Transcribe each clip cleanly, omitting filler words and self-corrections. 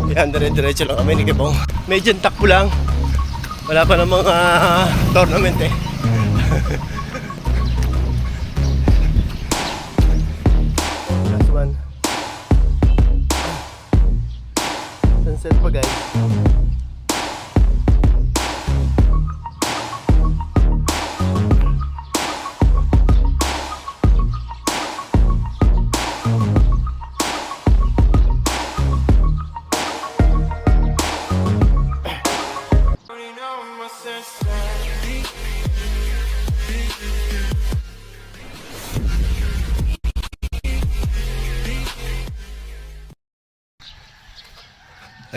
Yan, dire-diretso lang kami ni Kebong. Medyo takbo lang. Wala pa namang tournament eh. Last one. Sunset pa guys.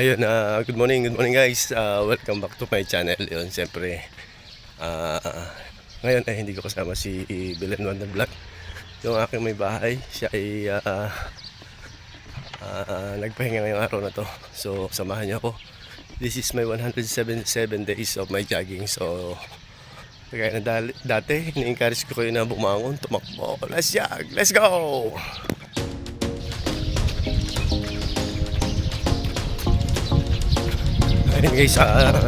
Ayun, good morning guys. Welcome back to my channel. Yun, siyempre ngayon ay hindi ko kasama si Belen Wonder Vlog. Yung aking may bahay, siya ay nagpahinga ngayong araw na to. So samahan niyo ako. This is my 177 days of my jogging. So kaya na dati, ini-encourage ko kayo na bumangon, tumakbo. Let's jog! Let's go! Ayun guys,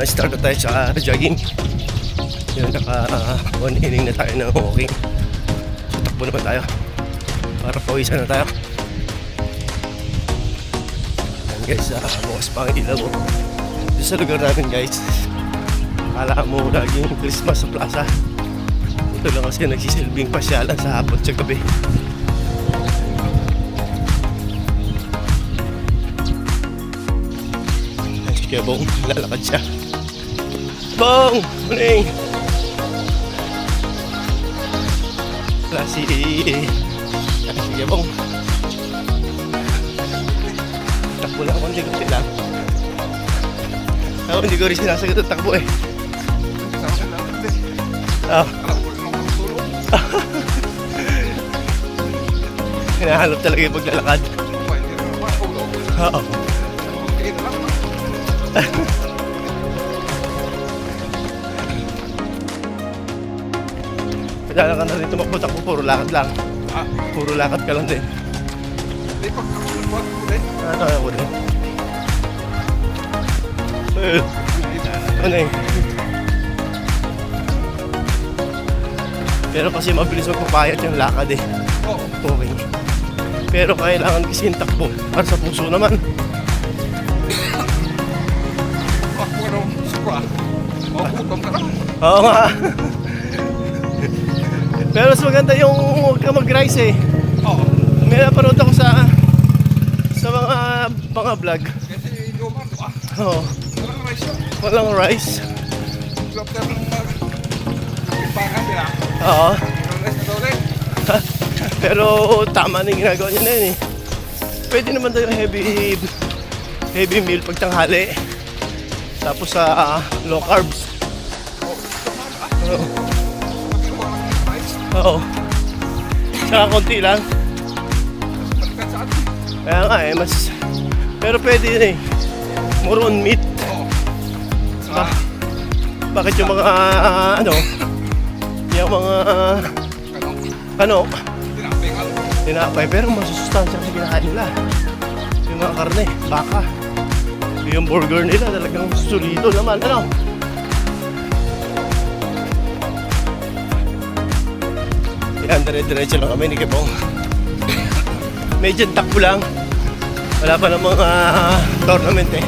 start na tayo sa jogging. Yun, one inning na tayo ng walking. Takbo naman tayo para pawisan na tayo. Ayun guys, bukas pa ang ilaw dito sa lugar namin guys. Kala mo laging Christmas sa plaza. Ito lang kasi nagsisilbing pasyalan sa hapon sa gabi. Kaya Bong, lalakad siya. Bong! Morning! Wala si Kaya Bong. Takbo lang ako, hindi lang. Ako hindi ko rin sinasagot ang takbo eh. Hinahalap talaga yung paglalakad. Oo. Kailangan ka na rin tumakbo-takbo, puro lakad lang. Puro lakad ka lang din. Ano ako din? Ano eh? Pero kasi mabilis magpapayat yung lakad eh. Okay. Pero kailangan kasi yung takbo para sa puso naman. Oo nga. Pero mas maganda yung huwag ka mag-rice eh. Oo. May napanood ako sa mga vlog. Kasi lumar, diba? Oo. Walang rice yun. Walang rice. After ng pimpangan nila. Oo. Walang rice na daw rin. Pero tama na yung ginagawa niya na yun eh. Pwede naman daw yung heavy meal pag tanghali. Tapos sa low carbs. Oo. Oo. Saka konti lang. Kaya nga eh, mas... Pero pwede yun eh. More on meat. Bakit yung mga yung mga tinapay, pero masusustansya kasi kinakain nila. Yung mga karne, baka. Yung burger nila talagang solido naman, Yan, dire-diretso lang kami ni Kebong. Medyo takbo lang. Wala pa namang tournament eh.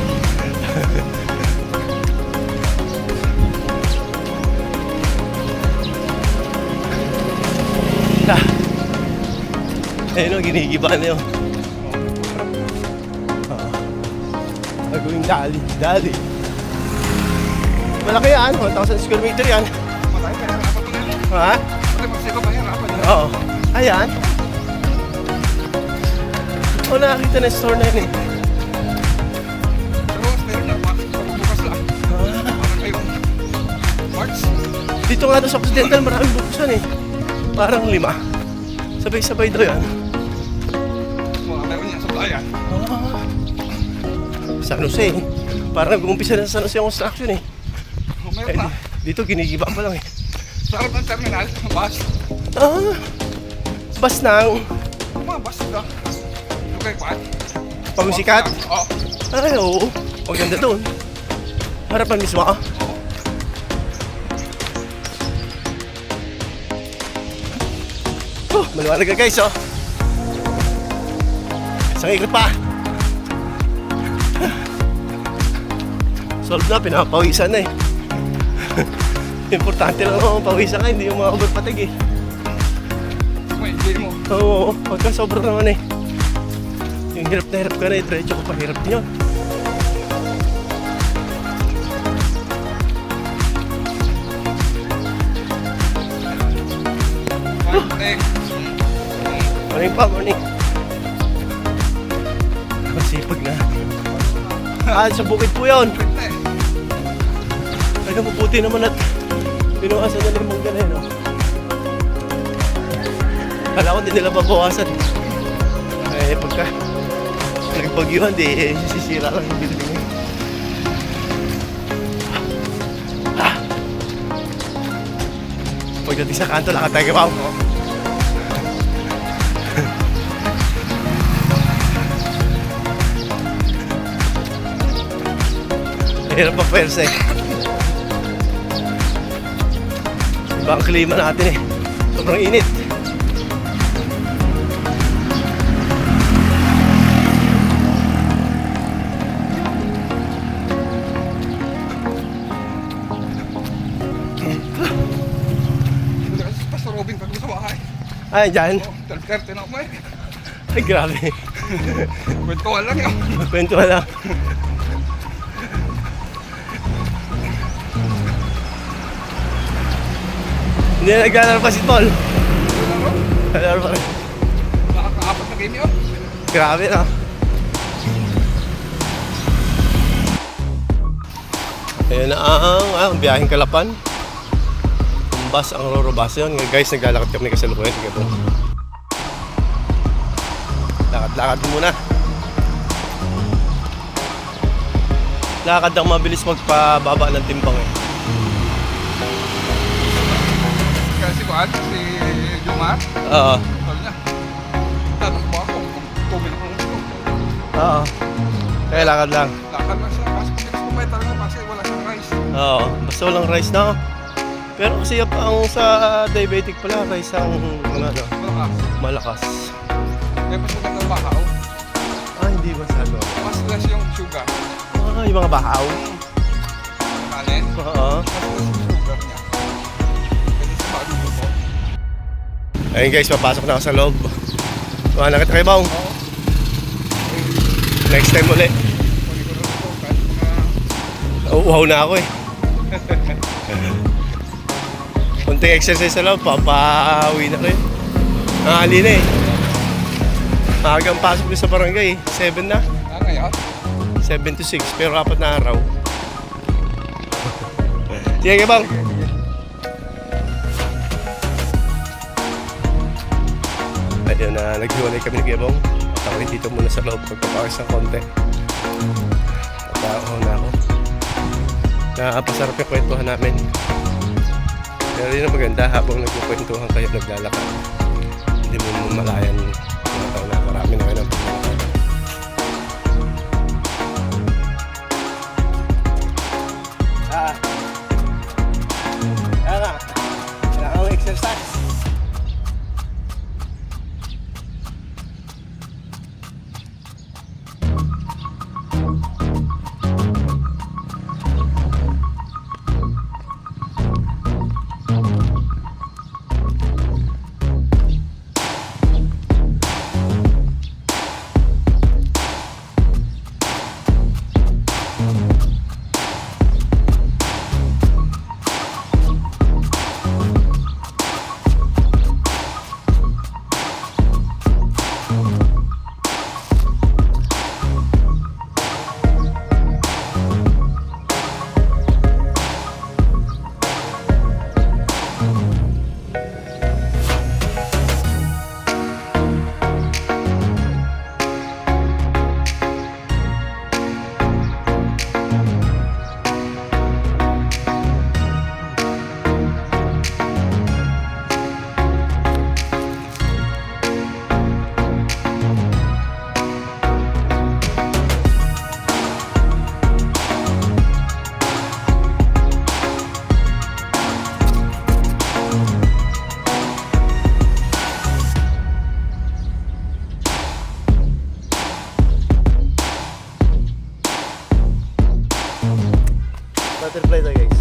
Ayun o, ginigiba na yun. Nagawing dali. Malaki yan, 1,000 square meter yan. Ha? Oo. Ayan. O, nakakita na store na yun eh. Dito nga doon sa Occidental, maraming bukusan eh. Parang 5. Sabay-sabay daw yan. Meron yan sa bayan. San Jose. Parang nag-uumpisa na sa San Jose ang construction eh. Meron na. Dito ginigiba pa lang eh. Sa harap ng terminal, bus. Bus nang. Mga bus ka. Yung kay Pat. Pamisikat? Oo. Ay, oo. Maganda doon. Harapan mismo ah. Maliwanag ka guys, oh. Isang ikot pa. Solve na, pinapawisan na eh. Importante lang naman pawisan ka, hindi yung mga overpatig eh. May enjoy mo. Oo, pagka sobra naman eh. Yung hirap na hirap ka na eh, diretso ko pa hirap niyo. Morning. Morning pa, morning. Masipag na. Ah, sa bukid po yun. Ay, mabuti naman at pinuwasan na limang ganun, no? Kala ko hindi nila babawasan. Eh, pagka nagbagyuhan, di sisira lang yung building eh. Ah! Pagdating sa kanto, lakad tayo kapaw. Hirap pa pwersa eh. Iba ang klima natin eh. Sobrang init. Pastor Robin pag sa bahay. Ay, dyan. 12:30 na ako eh. Ay, grabe. Kwentuhan lang yun. Kwento ka lang. Hindi na naglalaro pa si Paul. Naglalaro pa rin. Nakaka-apat na game yun. Grabe na. Ayan na ang biyaheng Kalapan. Tumbas ang Rorobas yun. Guys, naglalakad kami kasalukuyan. Tingnan mo. Lakad-lakad muna. Lakad ang mabilis magpababa ng timbang eh. Kasi kuhan, si Jumar, Oo. sabi niya, tanong po ako kung tumin ako ng gusto. Oo. Kaya lakad lang. Lakad lang siya, kasi next kumain talaga kasi wala siyang rice. Oo. Basta walang rice na. Pero kasi ang sa diabetic pala, rice ang ano, Malakas. malakas. Kaya mas magandang bahaw. Ah, hindi masyado. Mas less yung sugar. Ah, yung mga bahaw. Kanin, Oo. mas less yung sugar niya. Kasi sa bago mo. Ayun guys, papasok na ako sa loob. Mga nakita kayo ba? Oo. Next time ulit. Pwede ko rin ito kahit mga Uuhaw na ako eh. Kunting exercise na lang, papauwi na rin. Nakakali na eh. Maagang pasok ko sa barangay, 7 na. ngayon. 7 to 6, pero 4 na araw. Sige ka bang? Ayun na, naghiwalay kami ni Gebong. At ako dito muna sa loob, magpapakas ng konti. Nagkakaon na ako. Napasarap yung kwentuhan namin. Pero yun ang maganda, habang nagkukwentuhan kayo, naglalakad. Hindi mo malayan. Tinatawag na marami na kayo ng paglalakad. Kaya nga, kailangan mo exercise. butterfly tayo guys.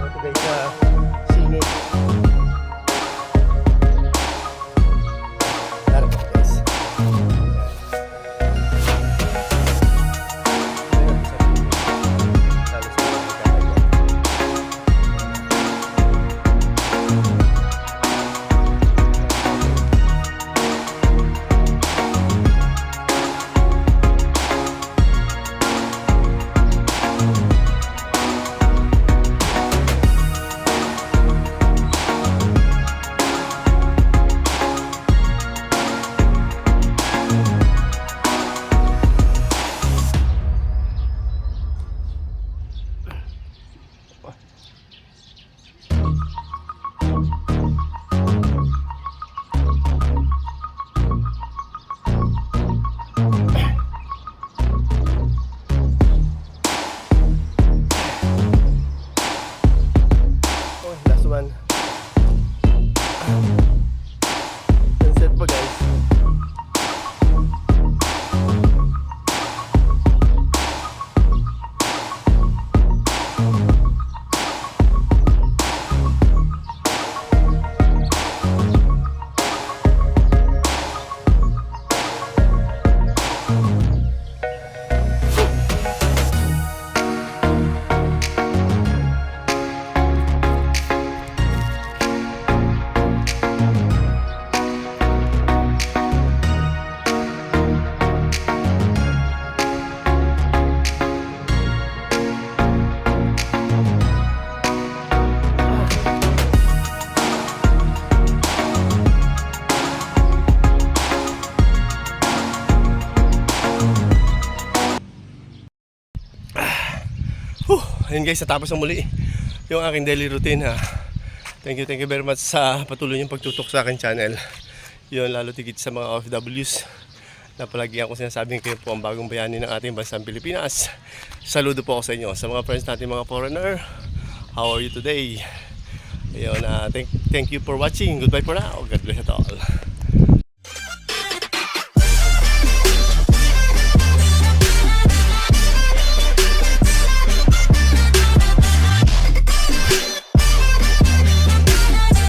Ito guys sa singit. Tara po guys. Oh, last one. Sunset pa guys. Ayun guys, natapos na muli yung aking daily routine ha. Thank you very much sa patuloy niyong pagtutok sa aking channel. Yun, lalo tigit sa mga OFWs na palagi ako sinasabing kayo po ang bagong bayani ng ating bansang Pilipinas. Saludo po ako sa inyo. Sa mga friends natin mga foreigner, how are you today? Ayun, thank you for watching. Goodbye for now. God bless us all.